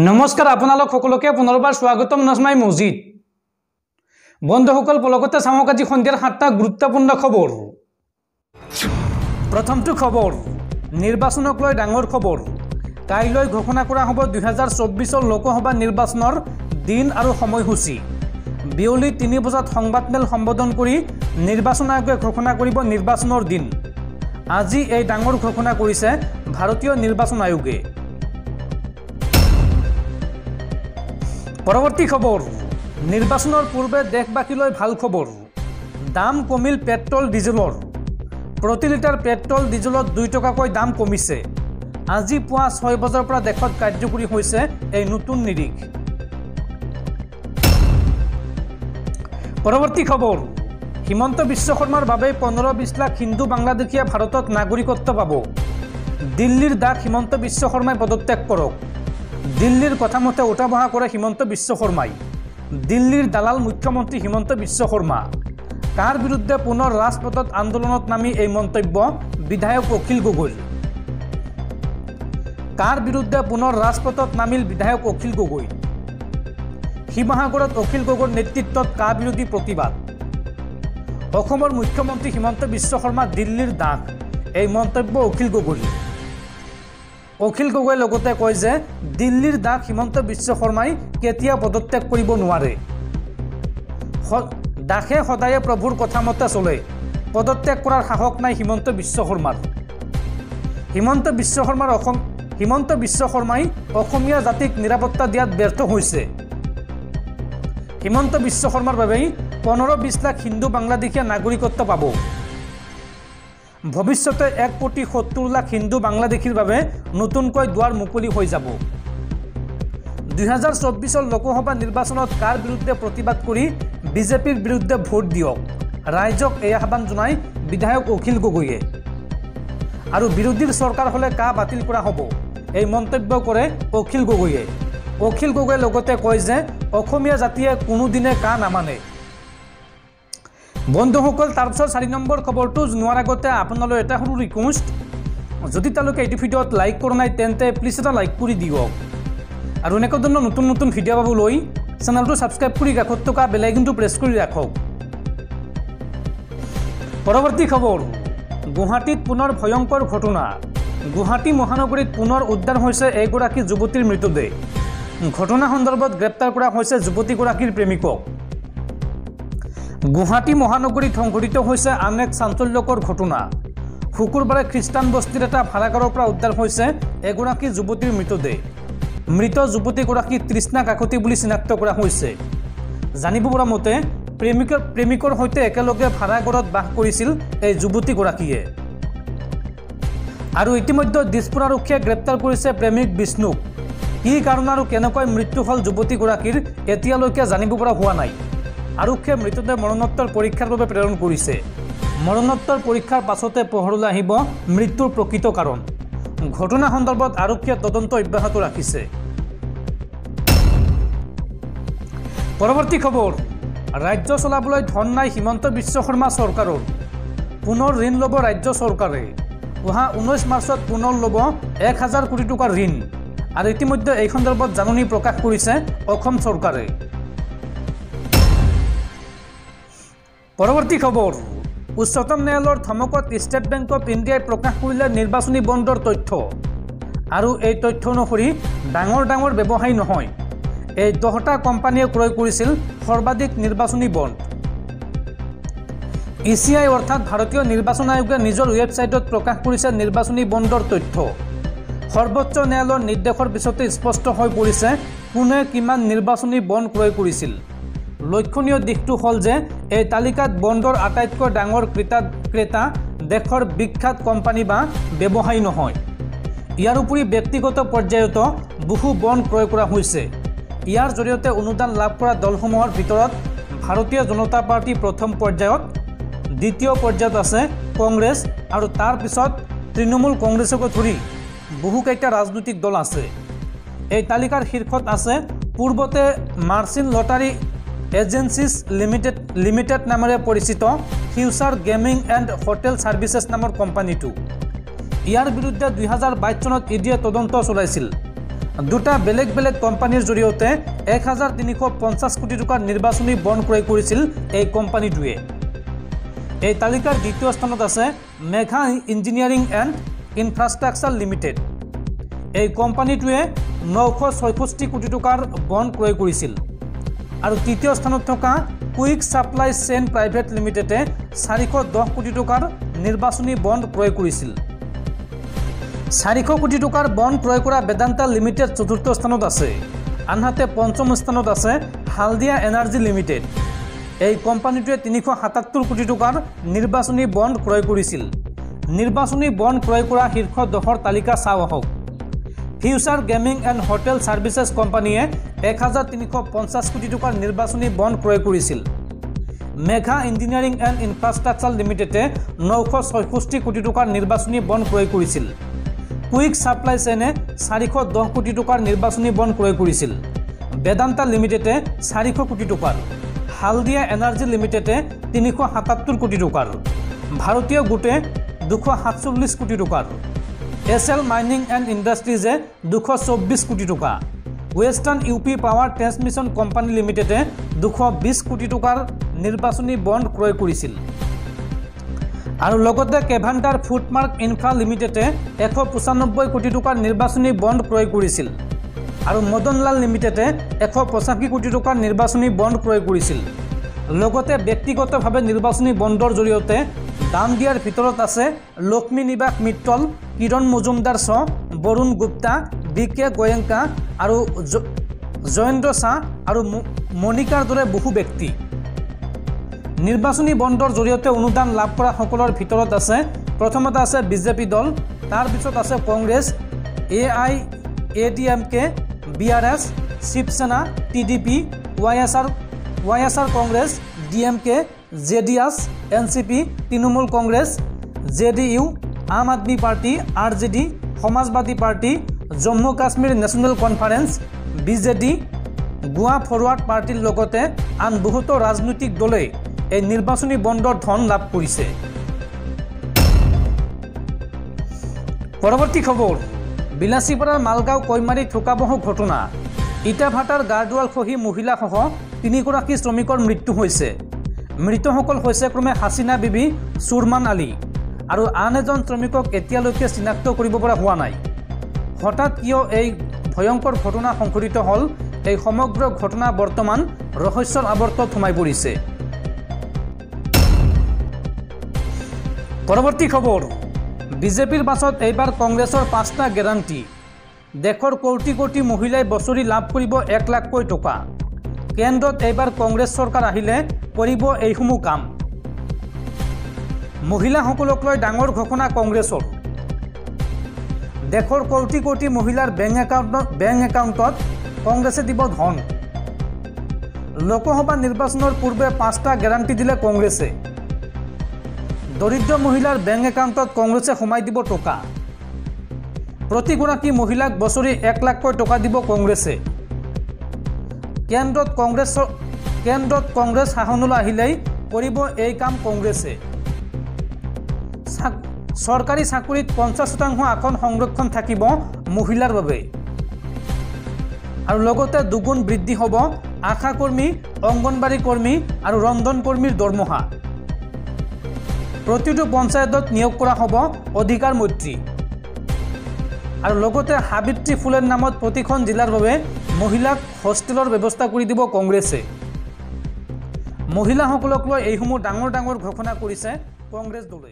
নমস্কাৰ আপোনালোক সকলোকে পুনৰবাৰ স্বাগতম নজমাই মছজিদ বন্ধুসকল পলকতে চামক আজি সন্ধিয়াৰ 7টা গুৰুত্বপূৰ্ণ খবৰ। প্ৰথমটো খবৰ নিৰ্বাচনক লৈ ডাঙৰ খবৰ। কাইলৈ ঘোষণা কৰা হ'ব 2024 লোকসভা নিৰ্বাচনৰ দিন আৰু সময়সূচী। বিয়লি 3 বজাত সংবাদমেল সম্বোধন কৰি নিৰ্বাচন আয়োগে ঘোষণা কৰিব নিৰ্বাচনৰ দিন। আজি এই ডাঙৰ ঘোষণা কৰিছে ভাৰতীয় নিৰ্বাচন আয়োগে। পৰৱৰ্তী খবৰ নিৰ্বাচনৰ পূৰ্বে দেশবাসীলৈ ভাল খবৰ। দাম কমিল পেট্ৰল ডিজেলৰ। প্ৰতি লিটাৰ পেট্ৰল ডিজেলত 2 টকাকৈ দাম কমিছে। আজি পুৱা 6 বজাৰ পৰা দেশত কাৰ্যকৰী হৈছে এই নতুন নিৰিখ। পৰৱৰ্তী খবৰ হিমন্ত বিশ্ব শৰ্মাৰ বাবে 15-20 লাখ হিন্দু বাংলাদেশীয়ে ভাৰতত নাগৰিকত্ব পাব। দিল্লীৰ দাগ হিমন্ত বিশ্ব শৰ্মাই পদত্যাগ কৰক। দিল্লীৰ কথা মতে উঠা বহা কৰে হিমন্ত বিশ্ব শৰ্মাই। দিল্লীৰ দালাল মুখ্যমন্ত্ৰী হিমন্ত বিশ্ব শৰ্মা। কাৰ বিৰুদ্ধে পুনৰ ৰাজপথত আন্দোলনত নামি এই মন্তব্য বিধায়ক অখিল গগৈ। কাৰ বিৰুদ্ধে পুনৰ ৰাজপথত নামিল বিধায়ক অখিল গগৈ। শিৱসাগৰত অখিল গগৈৰ নেতৃত্বত কা বিৰোধী প্ৰতিবাদ। অসমৰ মুখ্যমন্ত্ৰী হিমন্ত বিশ্ব শৰ্মা দিল্লীৰ দাগ এই মন্তব্য অখিল গগৈ। অখিল গগৈয়ে লগতে কয় যে দিল্লীৰ দাগ হিমন্ত বিশ্ব শৰ্মাই কেতিয়া পদত্যাগ কৰিব নোৱাৰে। দাসে সদায়ে প্ৰভুৰ কথা মতে চলে। পদত্যাগ কৰাৰ সাহস নাই হিমন্ত বিশ্ব শৰ্মাৰ। হিমন্ত বিশ্ব শৰ্মাই অসমীয়া জাতিক নিৰাপত্তা দিয়াত ব্যৰ্থ হৈছে। হিমন্ত বিশ্ব শৰ্মাৰ বাবেই 15-20 লাখ হিন্দু বাংলাদেশীয়ে নাগৰিকত্ব পাব। ভৱিষ্যতে 1,70 লাখ হিন্দু বাংলাদেশীৰ বাবে নতুনকৈ দুৱাৰ মুকলি হৈ যাব। 2024 লোকসভা নিৰ্বাচনত কাৰ বিৰুদ্ধে প্ৰতিবাদ কৰি বিজেপিৰ বিৰুদ্ধে ভোট দিয়ক। ৰাইজক এই আহ্বান জনাই বিধায়ক অখিল গগৈয়ে। আৰু বিৰোধীৰ চৰকাৰ হ'লে কা বাতিল কৰা হ'ব এই মন্তব্য কৰে অখিল গগৈয়ে। অখিল গগৈয়ে লগতে কয় যে অসমীয়া জাতিয়ে কোনোদিনে কা নামানে। বন্ধুসকল তাৰপিছত 4 নম্বৰ খবৰটো জনোৱাৰ আগতে আপোনালৈ এটা সৰু ৰিকুৱেষ্ট, যদি তেওঁলোকে এইটো ভিডিঅ'ত লাইক কৰা নাই তেন্তে প্লিজ এটা লাইক কৰি দিয়ক। আৰু এনেকুৱা ধৰণৰ নতুন নতুন ভিডিঅ' পাবলৈ চেনেলটো ছাবস্ক্ৰাইব কৰি কাষত থকা বেল আইকনটো প্ৰেছ কৰি ৰাখক। পৰৱৰ্তী খবৰ গুৱাহাটীত পুনৰ ভয়ংকৰ ঘটনা। গুৱাহাটী মহানগৰীত পুনৰ উদ্ধাৰ হৈছে এগৰাকী যুৱতীৰ মৃতদেহ। ঘটনা সন্দৰ্ভত গ্ৰেপ্তাৰ কৰা হৈছে যুৱতীগৰাকীৰ প্ৰেমিকক। গুৱাহাটী মহানগৰীত সংঘটিত হৈছে আন এক চাঞ্চল্যকৰ ঘটনা। শুকুৰবাৰে খ্ৰীষ্টান বস্তিৰ এটা ভাড়াঘৰৰ পৰা উদ্ধাৰ হৈছে এগৰাকী যুৱতীৰ মৃতদেহ। মৃত যুৱতীগৰাকী তৃষ্ণা কাকতি বুলি চিনাক্ত কৰা হৈছে। জানিব পৰা মতে প্ৰেমিকৰ সৈতে একেলগে ভাড়াঘৰত বাস কৰিছিল এই যুৱতীগৰাকীয়ে। আৰু ইতিমধ্যে দিছপুৰ আৰক্ষীয়ে গ্ৰেপ্তাৰ কৰিছে প্ৰেমিক বিষ্ণুক। কি কাৰণ আৰু কেনেকৈ মৃত্যু হ'ল যুৱতীগৰাকীৰ এতিয়ালৈকে জানিব পৰা হোৱা নাই। আৰক্ষীয়ে মৃতদেহ মৰণোত্তৰ পৰীক্ষাৰ বাবে প্ৰেৰণ কৰিছে। মৰণোত্তৰ পৰীক্ষাৰ পাছতে পোহৰলৈ আহিব মৃত্যুৰ প্ৰকৃত কাৰণ। ঘটনা সন্দৰ্ভত আৰক্ষীয়ে তদন্ত অব্যাহত ৰাখিছে। পৰৱৰ্তী খবৰ ৰাজ্য চলাবলৈ ধন নাই হিমন্ত বিশ্ব শৰ্মা চৰকাৰৰ। পুনৰ ঋণ ল'ব ৰাজ্য চৰকাৰে। অহা 19 মাৰ্চত পুনৰ ল'ব 1000 কোটি টকাৰ ঋণ। আৰু ইতিমধ্যে এই সন্দৰ্ভত জাননী প্ৰকাশ কৰিছে অসম চৰকাৰে। পৰৱৰ্তী খবৰ উচ্চতম ন্যায়ালয়ৰ ধমকত ষ্টেট বেংক অফ ইণ্ডিয়াই প্ৰকাশ কৰিলে নিৰ্বাচনী বণ্ডৰ তথ্য। আৰু এই তথ্য অনুসৰি ডাঙৰ ব্যৱসায়ী নহয়, এই 10টা কোম্পানীয়ে ক্ৰয় কৰিছিল সৰ্বাধিক নিৰ্বাচনী বণ্ড। ECI অৰ্থাৎ ভাৰতীয় নিৰ্বাচন আয়োগে নিজৰ ৱেবছাইটত প্ৰকাশ কৰিছে নিৰ্বাচনী বণ্ডৰ তথ্য। সৰ্বোচ্চ ন্যায়ালয়ৰ নিৰ্দেশৰ পিছতে স্পষ্ট হৈ পৰিছে কোনে কিমান নিৰ্বাচনী বণ্ড ক্ৰয় কৰিছিল। লক্ষণীয় দিশটো হ'ল যে এই তালিকাত বণ্ডৰ আটাইতকৈ ডাঙৰ ক্ৰেতা দেশৰ বিখ্যাত কোম্পানী বা ব্যৱসায়ী নহয়। ইয়াৰ উপৰি ব্যক্তিগত পৰ্যায়তো বহু বণ্ড ক্ৰয় কৰা হৈছে। ইয়াৰ জৰিয়তে অনুদান লাভ কৰা দলসমূহৰ ভিতৰত ভাৰতীয় জনতা পাৰ্টি প্ৰথম পৰ্যায়ত, দ্বিতীয় পৰ্যায়ত আছে কংগ্ৰেছ আৰু তাৰ পিছত তৃণমূল কংগ্ৰেছকে ধৰি বহুকেইটা ৰাজনৈতিক দল আছে। এই তালিকাৰ শীৰ্ষত আছে পূৰ্বতে মাৰ্চিন লটাৰী এজেন্সিজ লিমিটেড নামেৰে পৰিচিত future gaming and hotel services নামৰ কোম্পানীটো। ইয়াৰ বিৰুদ্ধে 2022 চনত ইডিয়ে তদন্ত চলাইছিল। দুটা বেলেগ বেলেগ কোম্পানীৰ জৰিয়তে 1350 কোটি টকাৰ নিৰ্বাচনী বণ্ড ক্ৰয় কৰিছিল এই কোম্পানীটোৱে। এই তালিকাৰ দ্বিতীয় স্থানত আছে Megha engineering and infrastructure limited. এই কোম্পানীটোৱে 966 কোটি টকাৰ বণ্ড ক্ৰয় কৰিছিল। আৰু তৃতীয় স্থানত থকা কুইক ছাপ্লাই চেইন প্ৰাইভেট লিমিটেডে 410 কোটি টকাৰ নিৰ্বাচনী বণ্ড ক্ৰয় কৰিছিল। 400 কোটি টকাৰ বণ্ড ক্ৰয় কৰা বেদান্তা লিমিটেড চতুৰ্থ স্থানত আছে। আনহাতে পঞ্চম স্থানত আছে হালদিয়া এনাৰ্জি লিমিটেড। এই কোম্পানীটোৱে 377 কোটি টকাৰ নিৰ্বাচনী বণ্ড ক্ৰয় কৰিছিল। নিৰ্বাচনী বণ্ড ক্ৰয় কৰা শীৰ্ষ 10ৰ তালিকা চাওঁ আহক। Future gaming and hotel services কোম্পানীয়ে 1350 কোটি টকাৰ নিৰ্বাচনী বণ্ড ক্ৰয় কৰিছিল। মেঘা ইঞ্জিনিয়াৰিং এণ্ড ইনফ্ৰাষ্ট্ৰাকচাৰ লিমিটেডে 966 কোটি টকাৰ নিৰ্বাচনী বণ্ড ক্ৰয় কৰিছিল। কুইক ছাপ্লাই চেইনে 410 কোটি টকাৰ নিৰ্বাচনী বণ্ড ক্ৰয় কৰিছিল। বেদান্তা লিমিটেডে 400 কোটি টকাৰ, হালদিয়া এনাৰ্জি লিমিটেডে 377 কোটি টকাৰ, ভাৰতীয় গোটে 247 কোটি টকাৰ, এছএল মাইনিং এণ্ড ইণ্ডাষ্ট্ৰিজে 224 কোটি টকা, western UP power transmission company লিমিটেডে 220 কোটি টকাৰ নিৰ্বাচনী বণ্ড ক্ৰয় কৰিছিল। আৰু লগতে কেভান্টাৰ ফুডমাৰ্ক ইনফ্ৰা লিমিটেডে 195 কোটি টকাৰ নিৰ্বাচনী বণ্ড ক্ৰয় কৰিছিল। আৰু মদনলাল লিমিটেডে 185 কোটি টকাৰ নিৰ্বাচনী বণ্ড ক্ৰয় কৰিছিল। লগতে ব্যক্তিগতভাৱে নিৰ্বাচনী বণ্ডৰ জৰিয়তে দান দিয়াৰ ভিতৰত আছে লক্ষ্মী নিবাস মিত্তল, কিৰণ মজুমদাৰ শ্ব, বৰুণ গুপ্তা, BK গোয়েংকা আৰু জয়েন্দ্ৰ শ্বাহ আৰু মণিকাৰ দৰে বহু ব্যক্তি। নিৰ্বাচনী বণ্ডৰ জৰিয়তে অনুদান লাভ কৰা সকলৰ ভিতৰত আছে প্ৰথমতে আছে বিজেপি দল, তাৰ পিছত আছে Congress, AIADMK, BRS, Shiv Sena, TDP, YSR Congress, DMK, JDS, NCP, তৃণমূল Congress, JDU, Aam Aadmi party, RJD, Samajwadi party, Jammu Kashmir national conference, BJD, Goa forward পাৰ্টিৰ লগতে আন বহুতো ৰাজনৈতিক দলে এই নিৰ্বাচনী বণ্ডৰ ধন লাভ কৰিছে। পৰৱৰ্তী খবৰ, বিলাসীপাৰাৰ মালগাঁও কৈমাৰী থোকাবহ ঘটনা। ইটা ভাটাৰ গাৰ্ডৱাল খহি মহিলাসহ 3গৰাকী শ্ৰমিকৰ মৃত্যু হৈছে। মৃতসকল হৈছে ক্ৰমে হাছিনা বিবি, চুৰমান আলী আৰু আন এজন শ্ৰমিকক এতিয়ালৈকে চিনাক্ত কৰিব পৰা হোৱা নাই। হঠাৎ কিয় এই ভয়ংকৰ ঘটনা সংঘটিত হ'ল, এই সমগ্ৰ ঘটনা বৰ্তমান ৰহস্যৰ আৱৰ্তত সোমাই পৰিছে। পৰৱৰ্তী খবৰ, বিজেপিৰ পাছত এইবাৰ কংগ্ৰেছৰ 5টা গেৰাণ্টি। দেশৰ কোটি কোটি মহিলাই বছৰি লাভ কৰিব 1 লাখকৈ টকা। কেন্দ্ৰত এইবাৰ কংগ্ৰেছ চৰকাৰ আহিলে কৰিব এইসমূহ কাম। মহিলাসকলক লৈ ডাঙৰ ঘোষণা কংগ্ৰেছৰ। দেশৰ কোটি কোটি মহিলাৰ বেংক একাউণ্টত কংগ্ৰেছে দিব ধন। লোকসভা নিৰ্বাচনৰ পূৰ্বে 5টা গেৰাণ্টি দিলে কংগ্ৰেছে। দৰিদ্ৰ মহিলাৰ বেংক একাউণ্টত কংগ্ৰেছে সোমাই দিব টকা। প্ৰতিগৰাকী মহিলাক বছৰি 1 লাখকৈ টকা দিব কংগ্ৰেছে। কেন্দ্ৰত কংগ্ৰেছ শাসনলৈ আহিলেই কৰিব এই কাম কংগ্ৰেছে। চৰকাৰী চাকৰিত 50% আসন সংৰক্ষণ থাকিব মহিলাৰ বাবে। আৰু লগতে দুগুণ বৃদ্ধি হ'ব আশা কৰ্মী, অংগনবাড়ী কৰ্মী আৰু ৰন্ধন কৰ্মীৰ দৰমহা। প্ৰতিটো পঞ্চায়তত নিয়োগ কৰা হ'ব অধিকাৰ মৈত্ৰী। আৰু লগতে সাবিত্ৰী ফুলেৰ নামত প্ৰতিখন জিলাৰ বাবে মহিলাক হোষ্টেলৰ ব্যৱস্থা কৰি দিব কংগ্ৰেছে। মহিলাসকলক লৈ এইসমূহ ডাঙৰ ডাঙৰ ঘোষণা কৰিছে কংগ্ৰেছ দলে।